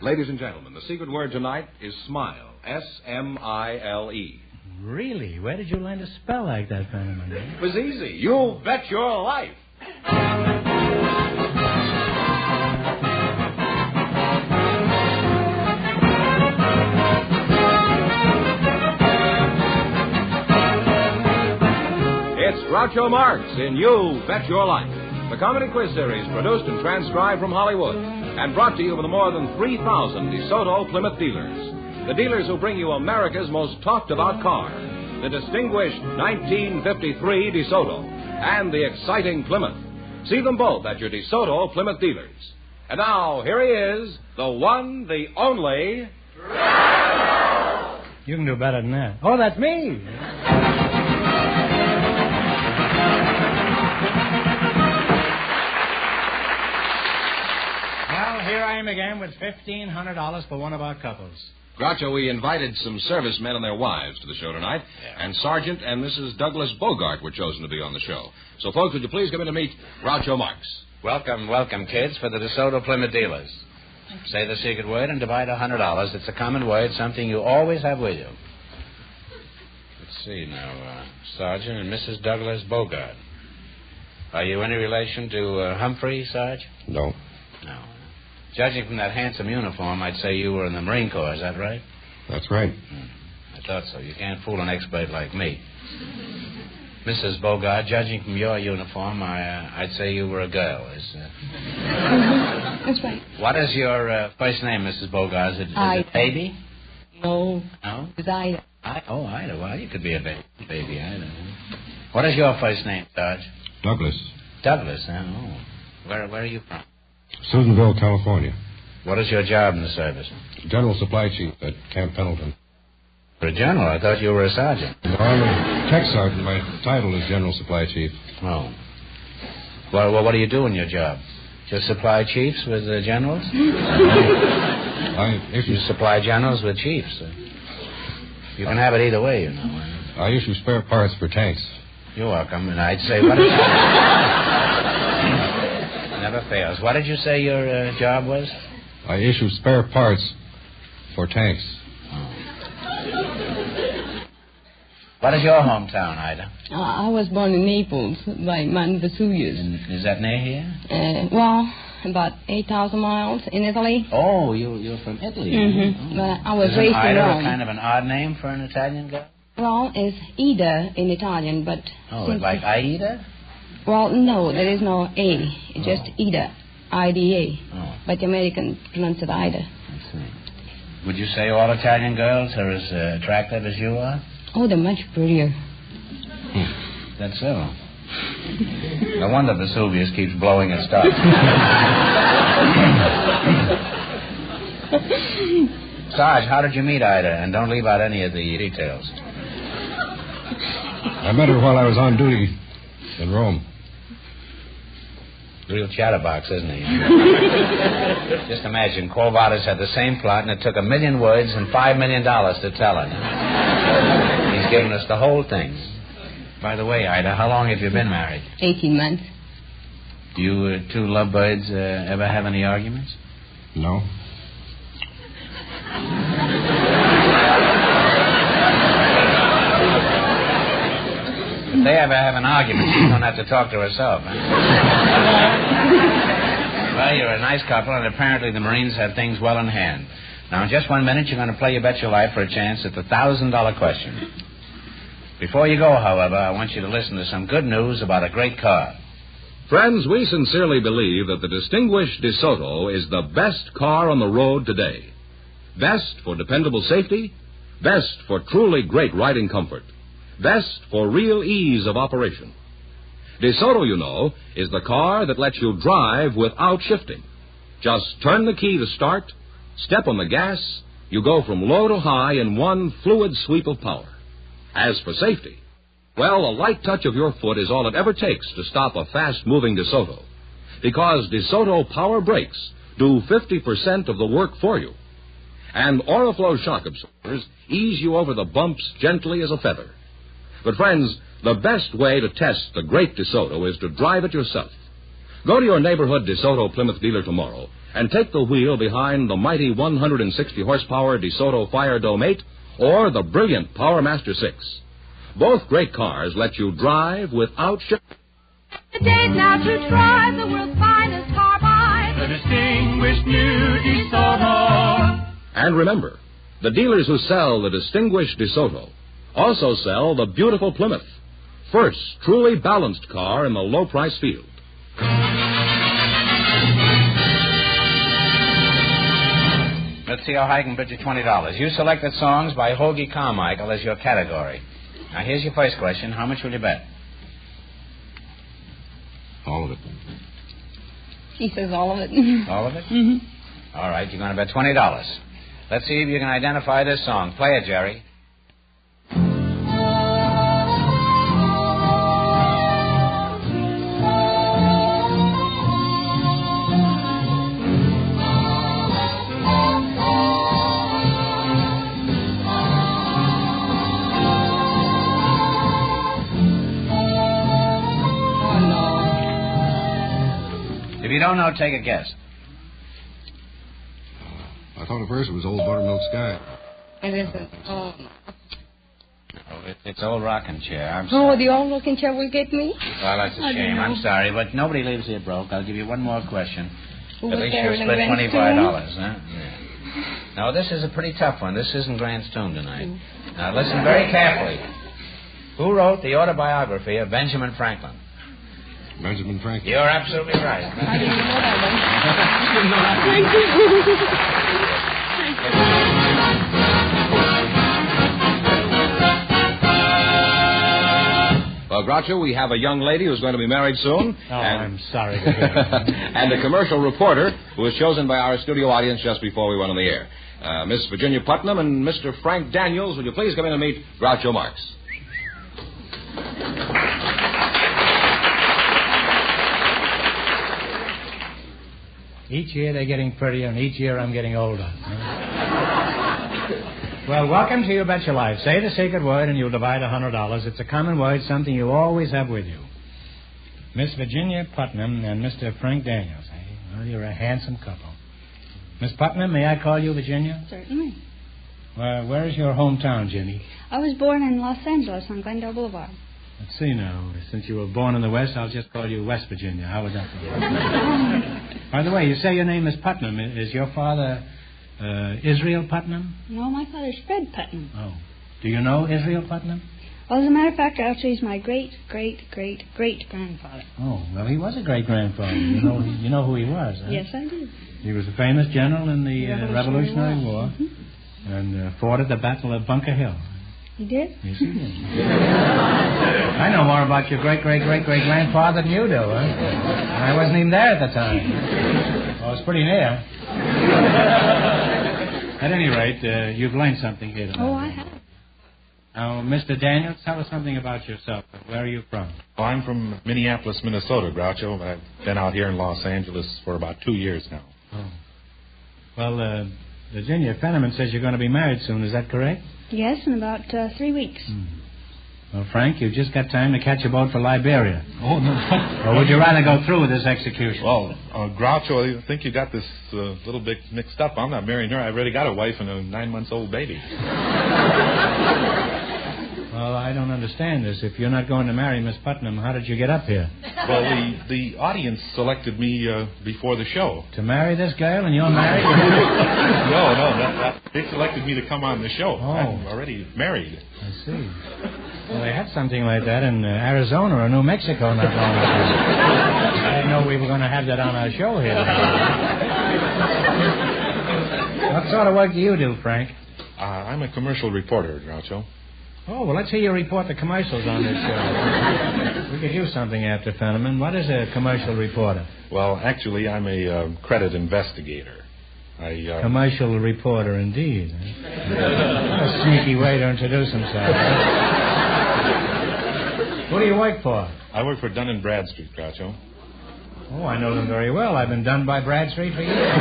Ladies and gentlemen, the secret word tonight is smile. S-M-I-L-E. Really? Where did you learn to spell like that, Fenneman? It was easy. You'll bet your life. It's Groucho Marx in You Bet Your Life, the comedy quiz series produced and transcribed from Hollywood and brought to you by the more than 3,000 DeSoto Plymouth dealers. The dealers who bring you America's most talked-about car, the distinguished 1953 DeSoto and the exciting Plymouth. See them both at your DeSoto Plymouth dealers. And now, here he is, the one, the only... You can do better than that. Oh, that's me. Here I am again with $1,500 for one of our couples. Groucho, we invited some servicemen and their wives to the show tonight, and Sergeant and Mrs. Douglas Bogart were chosen to be on the show. So, folks, would you please come in to meet Groucho Marx? Welcome, kids, for the DeSoto Plymouth dealers. Say the secret word and divide $100. It's a common word, something you always have with you. Let's see now, Sergeant and Mrs. Douglas Bogart. Are you any relation to Humphrey, Sarge? No. No. Judging from that handsome uniform, I'd say you were in the Marine Corps, is that right? That's right. I thought so. You can't fool an expert like me. Mrs. Bogart, judging from your uniform, I'd say you were a girl. That's right. What is your first name, Mrs. Bogart? Is it Baby? No. No? It's Ida. Oh, Ida. Well, you could be a baby Ida. What is your first name, Sarge? Douglas. Douglas, huh? Oh. Where are you from? Susanville, California. What is your job in the service? General Supply Chief at Camp Pendleton. For a general? I thought you were a sergeant. No, I'm a tech sergeant. My title is General Supply Chief. Oh. Well, what do you do in your job? Just supply chiefs with generals? You supply generals with chiefs. You can have it either way, you know. I issue spare parts for tanks. You're welcome. And I'd say, what is... Never fails. What did you say your job was? I issue spare parts for tanks. Oh. What is your hometown, Ida? I was born in Naples by Mount Vesuvius. Is that near here? Well, about 8,000 miles in Italy. Oh, you're from Italy. Mm-hmm. Oh. But I was raised in Ida Rome. a kind of an odd name for an Italian girl? Well, it's Ida in Italian, but... Oh, it's like Aida? Well, no, there is no A. It's just Ida. I-D-A. Oh. But the Americans pronounce it Ida. I see. Would you say all Italian girls are as attractive as you are? Oh, they're much prettier. That's so. No wonder Vesuvius keeps blowing its stuff. Sarge, how did you meet Ida? And don't leave out any of the details. I met her while I was on duty in Rome. Real chatterbox, isn't he? Just imagine, Quo Vadis had the same plot, and it took 1 million words and $5 million to tell it. He's given us the whole thing. By the way, Ida, how long have you been married? 18 months. Do you two lovebirds ever have any arguments? No. If they ever have an argument, she's going to have to talk to herself. Huh? Well, you're a nice couple, and apparently the Marines have things well in hand. Now, in just 1 minute, you're going to play You Bet Your Life for a chance at the $1,000 question. Before you go, however, I want you to listen to some good news about a great car. Friends, we sincerely believe that the distinguished DeSoto is the best car on the road today. Best for dependable safety, best for truly great riding comfort, best for real ease of operation. DeSoto, you know, is the car that lets you drive without shifting. Just turn the key to start, step on the gas, you go from low to high in one fluid sweep of power. As for safety, well, a light touch of your foot is all it ever takes to stop a fast-moving DeSoto. Because DeSoto Power Brakes do 50% of the work for you. And Oriflow shock absorbers ease you over the bumps gently as a feather. But, friends, the best way to test the great DeSoto is to drive it yourself. Go to your neighborhood DeSoto Plymouth dealer tomorrow and take the wheel behind the mighty 160-horsepower DeSoto Fire Dome 8 or the brilliant Power Master 6. Both great cars let you drive without The day's now to try the world's finest carbide. The distinguished new DeSoto. And remember, the dealers who sell the distinguished DeSoto also sell the beautiful Plymouth, first truly balanced car in the low-price field. Let's see how high I can bid you $20. You selected songs by Hoagie Carmichael as your category. Now, here's your first question. How much will you bet? All of it. He says all of it. All of it? Mm-hmm. All right, you're going to bet $20. Let's see if you can identify this song. Play it, Jerry. If you don't know, take a guess. I thought at first it was Old Buttermilk Sky. It isn't. Oh, It's Old Rocking Chair. I'm sorry. oh, the old looking chair will get me? Well, that's a I shame. don't know. I'm sorry, but nobody leaves here broke. I'll give you one more question. Who At was least there you in the split Grand $25, huh? Yeah. Now, this is a pretty tough one. This isn't Grant's tune tonight. Now, listen very carefully. Who wrote the autobiography of Benjamin Franklin? Benjamin Franklin. You're absolutely right. I didn't know that one. Well, Groucho, we have a young lady who's going to be married soon. Oh, I'm sorry to hear that. And a commercial reporter who was chosen by our studio audience just before we went on the air. Miss Virginia Putnam and Mr. Frank Daniels, will you please come in and meet Groucho Marx? Each year they're getting prettier, and each year I'm getting older. Well, welcome to You Bet Your Life. Say the secret word and you'll divide $100. It's a common word, something you always have with you. Miss Virginia Putnam and Mr. Frank Daniels. Well, you're a handsome couple. Miss Putnam, may I call you Virginia? Certainly. Well, where is your hometown, Jenny? I was born in Los Angeles on Glendale Boulevard. Let's see now. Since you were born in the West, I'll just call you West Virginia. How would that be? By the way, you say your name is Putnam. Is your father Israel Putnam? No, my father's Fred Putnam. Oh. Do you know Israel Putnam? Well, as a matter of fact, actually, he's my great-great-great-great-grandfather. Oh, well, he was a great-grandfather. You know who he was, huh? Yes, I do. He was a famous general in the Revolutionary War Mm-hmm. and fought at the Battle of Bunker Hill. He did? Yes, he did. I know more about your great-great-great-great-grandfather than you do, huh? I wasn't even there at the time. Well, I was pretty near. At any rate, you've learned something here tonight. Oh, I have. Now, Mr. Daniels, tell us something about yourself. Where are you from? Well, I'm from Minneapolis, Minnesota, Groucho. I've been out here in Los Angeles for about 2 years now. Oh. Well, Virginia Fenneman says you're going to be married soon. Is that correct? Yes, in about 3 weeks. Well, Frank, you've just got time to catch a boat for Liberia. Oh, no. Or would you rather go through with this execution? Well, Groucho, I think you got this little bit mixed up. I'm not marrying her. I've already got a wife and a 9-month-old baby. Well, I don't understand this. If you're not going to marry Miss Putnam, how did you get up here? Well, the audience selected me before the show. To marry this girl and you're married? No, they selected me to come on the show. Oh. I'm already married. I see. Well, they had something like that in Arizona or New Mexico not long ago. I didn't know we were going to have that on our show here. What sort of work do you do, Frank? I'm a commercial reporter, Groucho. Oh, well, let's hear you report the commercials on this show. We could use something after Fenneman. What is a commercial reporter? Well, actually, I'm a credit investigator. Commercial reporter, indeed. A sneaky way to introduce himself. Who do you work for? I work for Dun & Bradstreet, Groucho. Oh, I know them very well. I've been done by Bradstreet for years.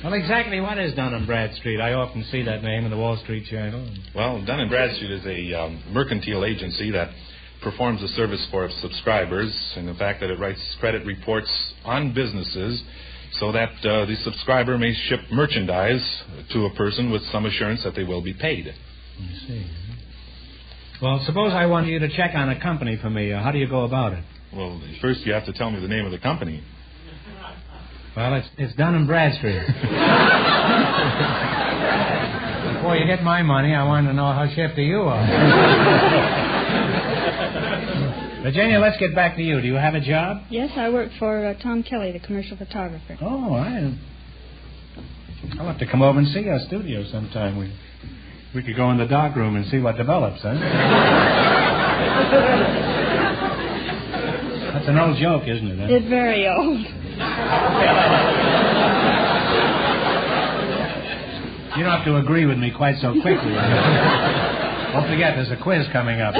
Well, exactly what is Dun & Bradstreet? I often see that name in the Wall Street Journal. Well, Dun & Bradstreet is a mercantile agency that performs a service for its subscribers in the fact that it writes credit reports on businesses so that the subscriber may ship merchandise to a person with some assurance that they will be paid. I see. Well, suppose I want you to check on a company for me. How do you go about it? Well, first you have to tell me the name of the company. Well, it's Dun & Bradstreet. Before you get my money, I want to know how shifty you are. Virginia, let's get back to you. Do you have a job? Yes, I work for Tom Kelly, the commercial photographer. Oh, I'll have to come over and see our studio sometime. We could go in the dark room and see what develops, huh? That's an old joke, isn't it? Huh? It's very old. You don't have to agree with me quite so quickly. Don't forget, there's a quiz coming up.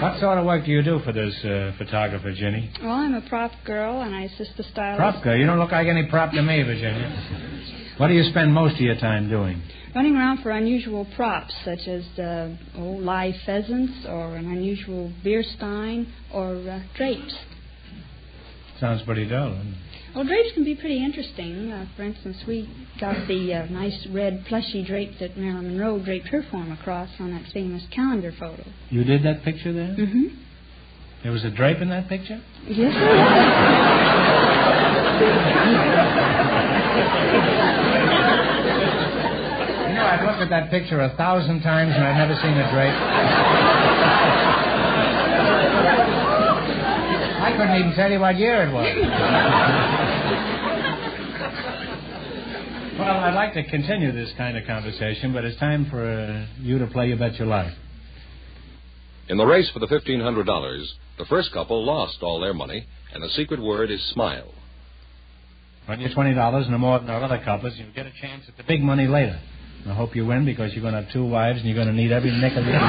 What sort of work do you do for this photographer, Ginny? Well, I'm a prop girl, and I assist the stylist. Prop girl? You don't look like any prop to me, Virginia. What do you spend most of your time doing? Running around for unusual props, such as live pheasants, or an unusual beer stein, or drapes. Sounds pretty dull, doesn't it? Well, drapes can be pretty interesting. For instance, we got the nice red plushy drape that Marilyn Monroe draped her form across on that famous calendar photo. You did that picture there? Mm-hmm. There was a drape in that picture? Yes, sir. You know, I've looked at that picture 1,000 times and I've never seen a drape. I couldn't even tell you what year it was. Well, I'd like to continue this kind of conversation, but it's time for you to play You Bet Your Life. In the race for the $1,500, the first couple lost all their money, and the secret word is smile. Run you $20 no more than our other couples, you'll get a chance at the big money later. I hope you win because you're going to have 2 wives and you're going to need every nickel you can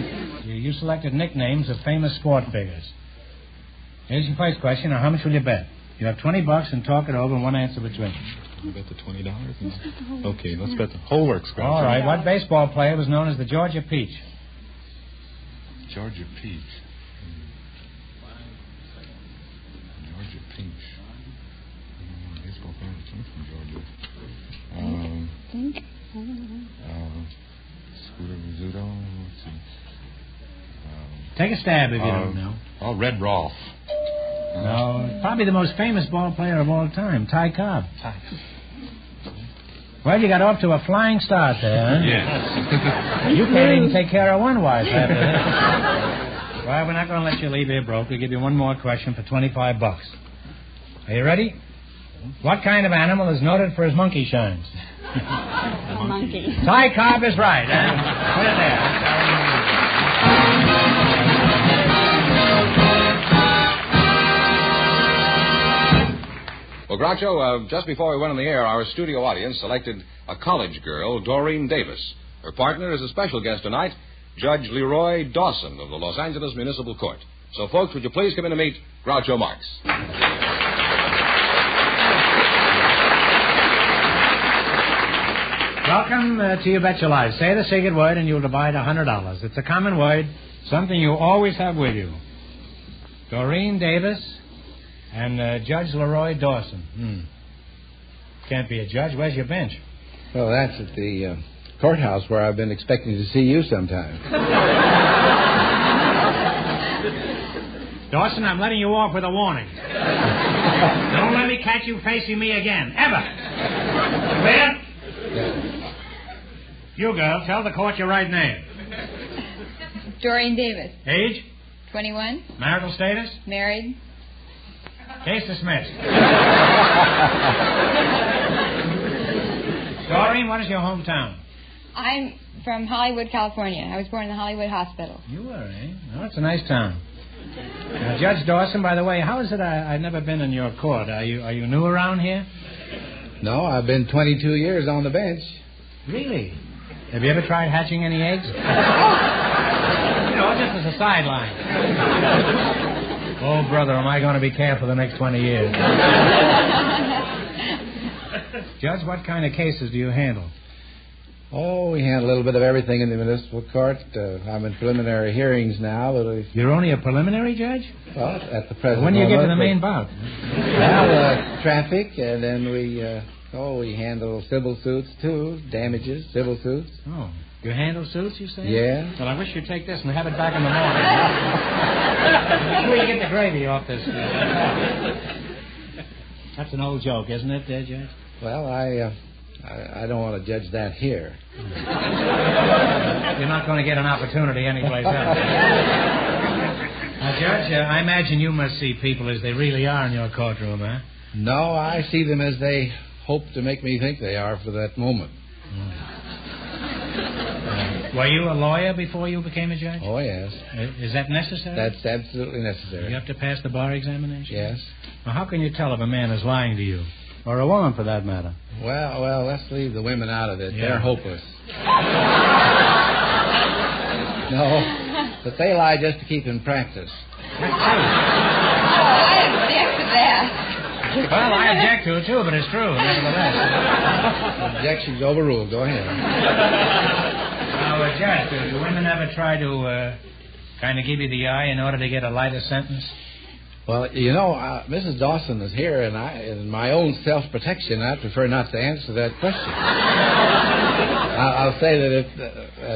get. You selected nicknames of famous sport figures. Here's your first question. Now, how much will you bet? You have $20 and talk it over and one answer between. You bet the $20? Okay, let's bet the whole works. All right. What baseball player was known as the Georgia Peach? Georgia Peach. Georgia Peach. Baseball player came from Georgia. Scooter Rizzuto. Let's see. Take a stab if you don't know. Oh, Red Rolfe. No, probably the most famous ball player of all time, Ty Cobb. Well, you got off to a flying start there, huh? Yes. You can't even take care of one wife after this. Well, we're not going to let you leave here broke. We'll give you one more question for $25. Are you ready? What kind of animal is noted for his monkey shines? A monkey. Ty Cobb is right. Put it there. Well, Groucho, just before we went on the air, our studio audience selected a college girl, Doreen Davis. Her partner is a special guest tonight, Judge Leroy Dawson of the Los Angeles Municipal Court. So, folks, would you please come in to meet Groucho Marx? Welcome to You Bet Your Life. Say the secret word and you'll divide $100. It's a common word, something you always have with you. Doreen Davis and Judge Leroy Dawson. Can't be a judge. Where's your bench? Well, that's at the courthouse where I've been expecting to see you sometime. Dawson, I'm letting you off with a warning. Don't let me catch you facing me again, ever. Clear? You, girl, tell the court your right name. Doreen Davis. Age? 21. Marital status? Married. Case dismissed. Doreen, what is your hometown? I'm from Hollywood, California. I was born in the Hollywood Hospital. You were, eh? Oh, it's a nice town. Now, Judge Dawson, by the way, how is it I've never been in your court? Are you new around here? No, I've been 22 years on the bench. Really? Have you ever tried hatching any eggs? Just as a sideline. Oh, brother, am I going to be careful the next 20 years. Judge, what kind of cases do you handle? Oh, we handle a little bit of everything in the municipal court. I'm in preliminary hearings now. But You're only a preliminary judge? Well, at the present When do you get to the moment, main bout? Well, traffic, and then we handle civil suits, too. Damages, civil suits. Oh, you handle suits, you say? Yeah. Well, I wish you'd take this and have it back in the morning. Before you get the gravy off this. That's an old joke, isn't it, Judge? Well, I don't want to judge that here. You're not going to get an opportunity anyplace else. Now, Judge, I imagine you must see people as they really are in your courtroom, huh? No, I see them as they hope to make me think they are for that moment. Were you a lawyer before you became a judge? Oh, yes. Is that necessary? That's absolutely necessary. You have to pass the bar examination? Yes. Well, how can you tell if a man is lying to you? Or a woman, for that matter? Well, let's leave the women out of it. Yeah. They're hopeless. No, but they lie just to keep in practice. I object to that. Well, I object to it, too, but it's true, nevertheless. Objection's overruled. Go ahead. Now, Judge, do women ever try to kind of give you the eye in order to get a lighter sentence? Well, Mrs. Dawson is here, and in my own self-protection, I prefer not to answer that question. I'll say that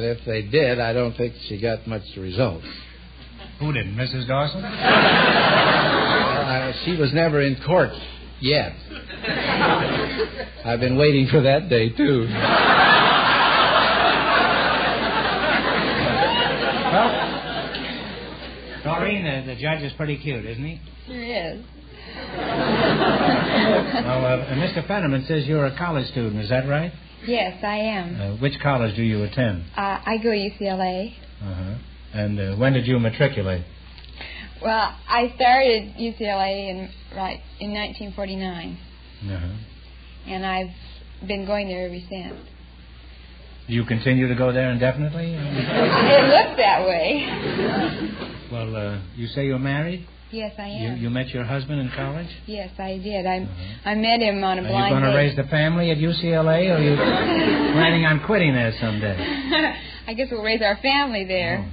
if they did, I don't think she got much result. Who did, Mrs. Dawson? She was never in court yet. I've been waiting for that day, too. Well, Doreen, the judge is pretty cute, isn't he? Sure is. Now, Mr. Fetterman says you're a college student, is that right? Yes, I am. Which college do you attend? I go to UCLA. Uh-huh. And when did you matriculate? Well, I started UCLA in 1949. Uh-huh. And I've been going there ever since. Do you continue to go there indefinitely? It looks that way. Well, you say you're married? Yes, I am. You met your husband in college? Yes, I did. I met him on a blind Are you going to date. raise the family at UCLA, or are you planning on quitting there someday? I guess we'll raise our family there.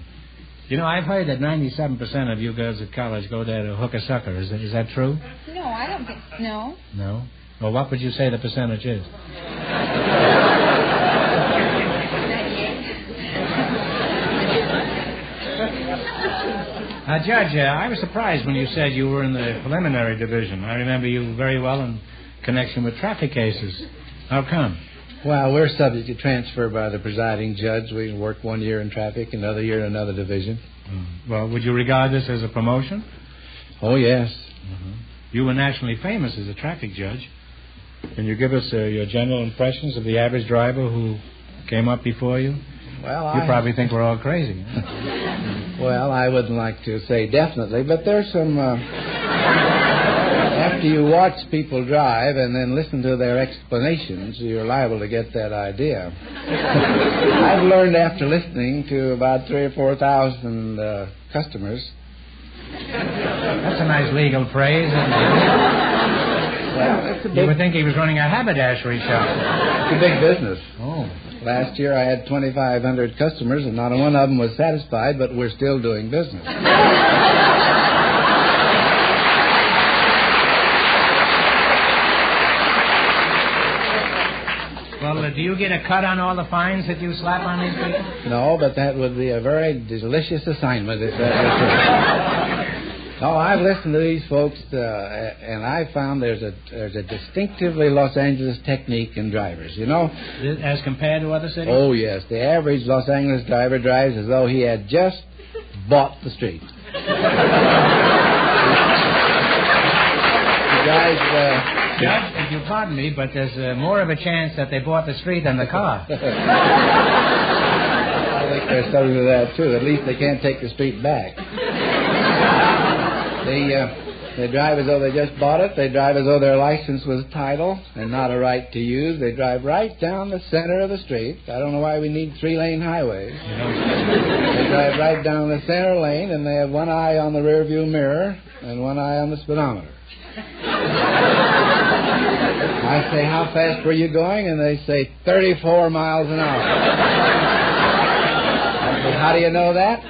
Oh. I've heard that 97% of you girls at college go there to hook a sucker. Is that true? No, I don't think... No. No? Well, what would you say the percentage is? Judge, I was surprised when you said you were in the preliminary division. I remember you very well in connection with traffic cases. How come? Well, we're subject to transfer by the presiding judge. We work 1 year in traffic, another year in another division. Well, would you regard this as a promotion? Oh, yes. You were nationally famous as a traffic judge. Can you give us your general impressions of the average driver who came up before you? Well, you probably think we're all crazy. Huh? Well, I wouldn't like to say definitely, but there's some... After you watch people drive and then listen to their explanations, you're liable to get that idea. I've learned after listening to about 3,000 or 4,000 customers. That's a nice legal phrase, isn't it? Well, you would think he was running a haberdashery shop. It's a big business. Oh. Last year I had 2,500 customers, and not one of them was satisfied, but we're still doing business. Well, do you get a cut on all the fines that you slap on these people? No, but that would be a very delicious assignment if that was true. No, I've listened to these folks, and I found there's a distinctively Los Angeles technique in drivers, As compared to other cities? Oh, yes. The average Los Angeles driver drives as though he had just bought the street. He drives... Judge, if you pardon me, but there's more of a chance that they bought the street than the car. I think there's something to that, too. At least they can't take the street back. They drive as though they just bought it. They drive as though their license was title and not a right to use. They drive right down the center of the street. I don't know why we need 3-lane highways. They drive right down the center lane, and they have one eye on the rearview mirror and one eye on the speedometer. I I say, how fast were you going? And they say, 34 miles an hour. I say, how do you know that?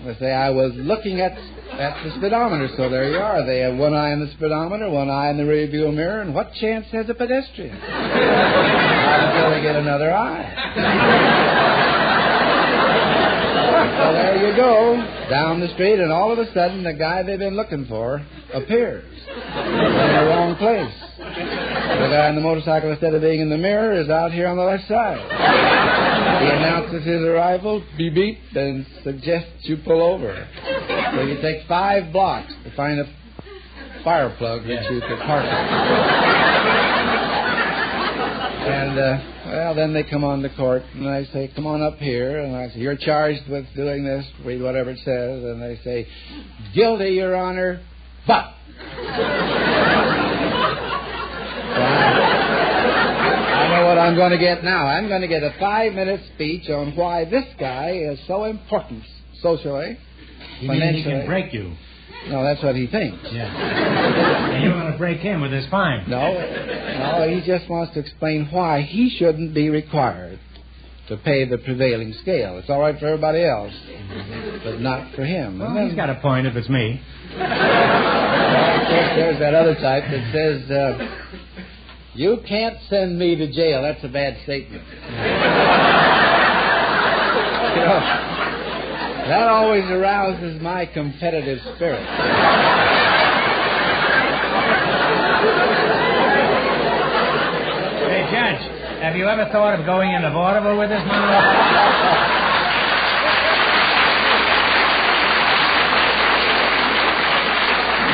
They say, I was looking at the speedometer, so there you are. They have one eye on the speedometer, one eye in the rearview mirror, and what chance has a pedestrian? Until they get another eye. So there you go, down the street, and all of a sudden the guy they've been looking for appears in the wrong place. The guy on the motorcycle, instead of being in the mirror, is out here on the left side. He announces his arrival, beep beep, and suggests you pull over. So you take 5 blocks to find a fire plug that you could park in. And, well, then they come on to court, and I say, come on up here. And I say, you're charged with doing this, read whatever it says. And they say, guilty, Your Honor, but. I know what I'm going to get now. I'm going to get a 5-minute speech on why this guy is so important socially, financially. He can break you. No, that's what he thinks. Yeah. And you're going to break him with his fine. No, he just wants to explain why he shouldn't be required to pay the prevailing scale. It's all right for everybody else, but not for him. Well, he's got a point if it's me. Well, of course, there's that other type that says, you can't send me to jail. That's a bad statement. You know, that always arouses my competitive spirit. Hey, Judge, have you ever thought of going into vaudeville with this money?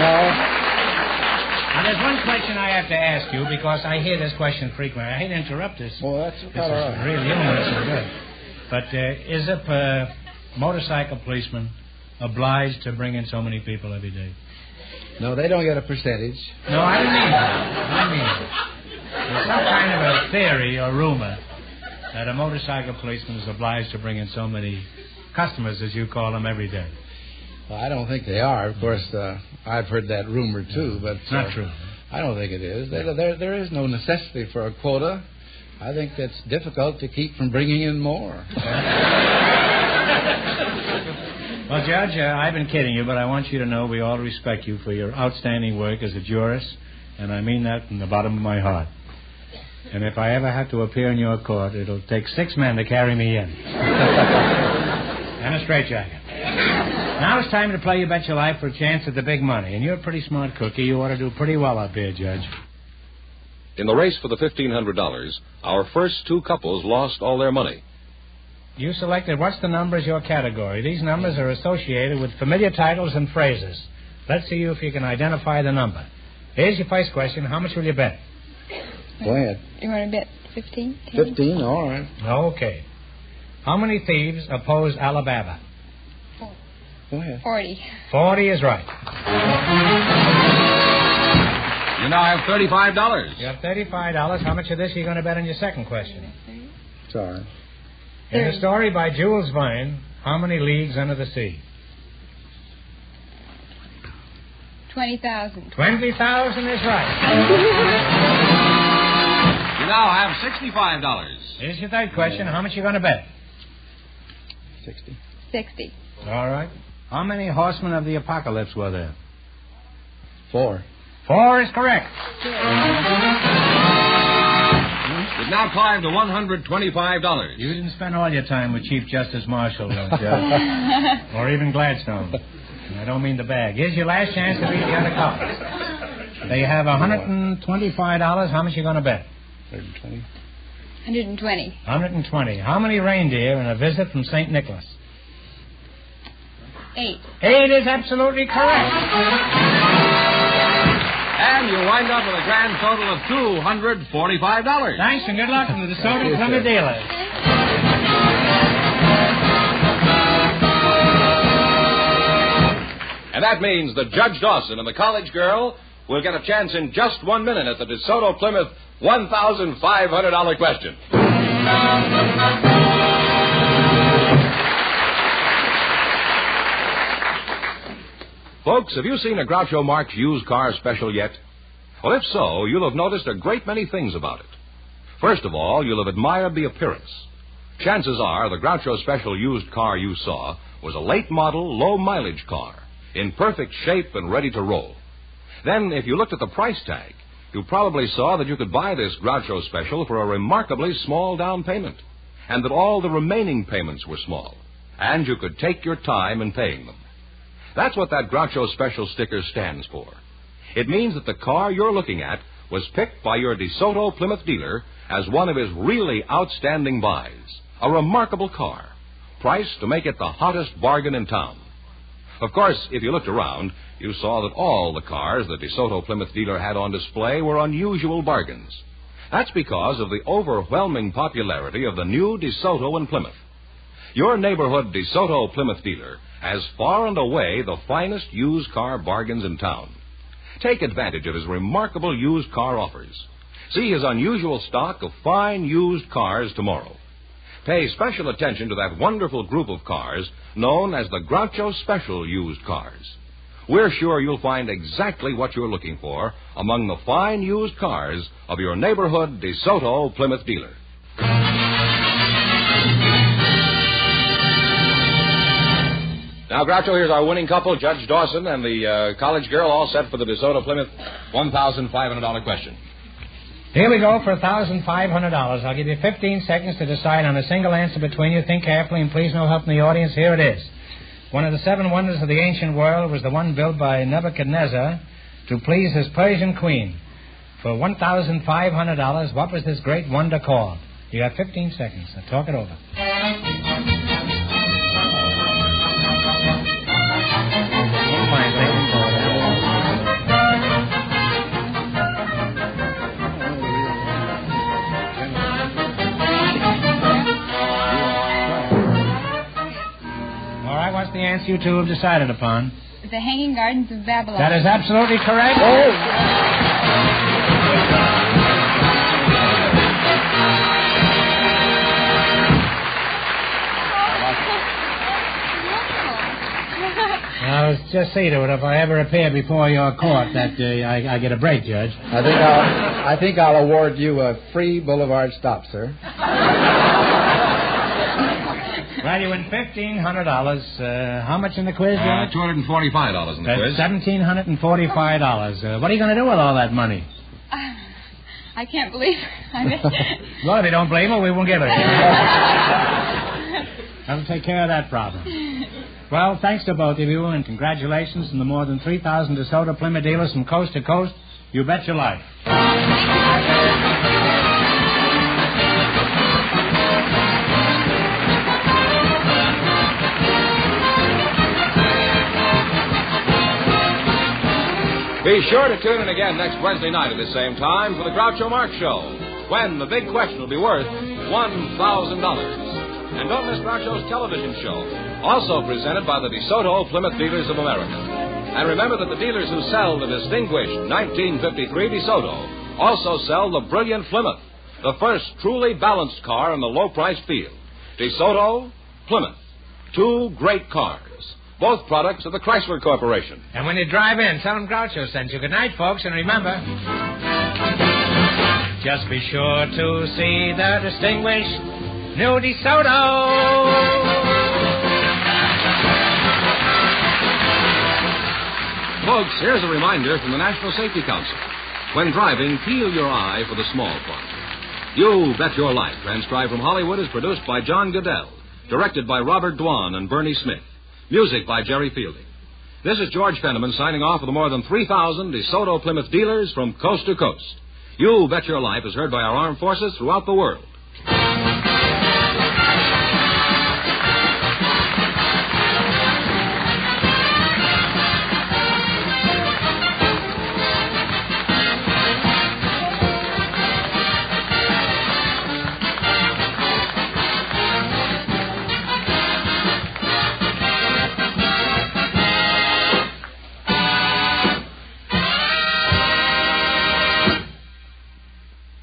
No. Now, there's one question I have to ask you, because I hear this question frequently. I hate to interrupt this. Well, that's this all right. is real humorous and good. But is a motorcycle policeman obliged to bring in so many people every day? No, they don't get a percentage. No, I don't mean that. There's some kind of a theory or rumor that a motorcycle policeman is obliged to bring in so many customers, as you call them, every day. Well, I don't think they are. Of course, I've heard that rumor, too, but... It's not true. I don't think it is. There is no necessity for a quota. I think it's difficult to keep from bringing in more. Well, Judge, I've been kidding you, but I want you to know we all respect you for your outstanding work as a jurist, and I mean that from the bottom of my heart. And if I ever have to appear in your court, it'll take 6 men to carry me in. And a straitjacket. Now it's time to play You Bet Your Life for a chance at the big money. And you're a pretty smart cookie. You ought to do pretty well up here, Judge. In the race for the $1,500, our first 2 couples lost all their money. You selected What's the Number as your category. These numbers are associated with familiar titles and phrases. Let's see if you can identify the number. Here's your first question. How much will you bet? Go ahead. You want to bet 15? 15, all right. Okay. How many thieves oppose Alabama? Go ahead. 40. 40 is right. You now have $35. You have $35. How much of this are you going to bet on your second question? It's all right. In a story by Jules Verne, how many leagues under the sea? 20,000. 20,000 is right. You now have $65. Here's your third question. How much are you going to bet? 60. 60. All right. How many horsemen of the apocalypse were there? 4. 4 is correct. You've now climbed to $125. You didn't spend all your time with Chief Justice Marshall, Judge. Or even Gladstone. I don't mean the bag. Here's your last chance to beat the other couples. They have $125. How much are you going to bet? 120. 120. 120. How many reindeer in a visit from St. Nicholas? 8. 8 is absolutely correct. And you wind up with a grand total of $245. Thanks and good luck from the DeSoto Plymouth dealers. And that means that Judge Dawson and the college girl will get a chance in just 1 minute at the DeSoto Plymouth $1,500 question. Folks, have you seen a Groucho Marx used car special yet? Well, if so, you'll have noticed a great many things about it. First of all, you'll have admired the appearance. Chances are the Groucho Special used car you saw was a late model, low-mileage car, in perfect shape and ready to roll. Then, if you looked at the price tag, you probably saw that you could buy this Groucho Special for a remarkably small down payment, and that all the remaining payments were small, and you could take your time in paying them. That's what that Groucho Special sticker stands for. It means that the car you're looking at was picked by your DeSoto Plymouth dealer as one of his really outstanding buys. A remarkable car, priced to make it the hottest bargain in town. Of course, if you looked around, you saw that all the cars the DeSoto Plymouth dealer had on display were unusual bargains. That's because of the overwhelming popularity of the new DeSoto in Plymouth. Your neighborhood DeSoto Plymouth dealer has far and away the finest used car bargains in town. Take advantage of his remarkable used car offers. See his unusual stock of fine used cars tomorrow. Pay special attention to that wonderful group of cars known as the Groucho Special used cars. We're sure you'll find exactly what you're looking for among the fine used cars of your neighborhood DeSoto Plymouth dealer. Now, Groucho, here's our winning couple, Judge Dawson and the college girl, all set for the DeSoto Plymouth $1,500 question. Here we go for $1,500. I'll give you 15 seconds to decide on a single answer between you. Think carefully, and please no help from the audience. Here it is. One of the 7 wonders of the ancient world was the one built by Nebuchadnezzar to please his Persian queen. For $1,500, what was this great wonder called? You have 15 seconds. Now talk it over. What's the answer you two have decided upon? The Hanging Gardens of Babylon. That is absolutely correct. I was just saying to it, if I ever appear before your court, that I get a break, Judge. I think I'll award you a free boulevard stop, sir. Well, you win $1,500. How much in the quiz, Judge? $245 in the quiz. $1,745. What are you going to do with all that money? I can't believe it. Well, if you don't believe it, we won't give it to you. That'll take care of that problem. Well, thanks to both of you, and congratulations on the more than 3,000 DeSoto Plymouth dealers from coast to coast. You bet your life. Be sure to tune in again next Wednesday night at the same time for the Groucho Marx Show, when the big question will be worth $1,000. And don't miss Groucho's television show, also presented by the DeSoto Plymouth Dealers of America. And remember that the dealers who sell the distinguished 1953 DeSoto also sell the brilliant Plymouth, the first truly balanced car in the low-price field. DeSoto, Plymouth, 2 great cars. Both products of the Chrysler Corporation. And when you drive in, tell them Groucho sent you. Good night, folks, and remember, just be sure to see the distinguished new DeSoto. Folks, here's a reminder from the National Safety Council. When driving, peel your eye for the small fun. You Bet Your Life, transcribed from Hollywood, is produced by John Goodell, directed by Robert Dwan and Bernie Smith. Music by Jerry Fielding. This is George Fenneman signing off with the more than 3,000 DeSoto Plymouth dealers from coast to coast. You Bet Your Life is heard by our armed forces throughout the world.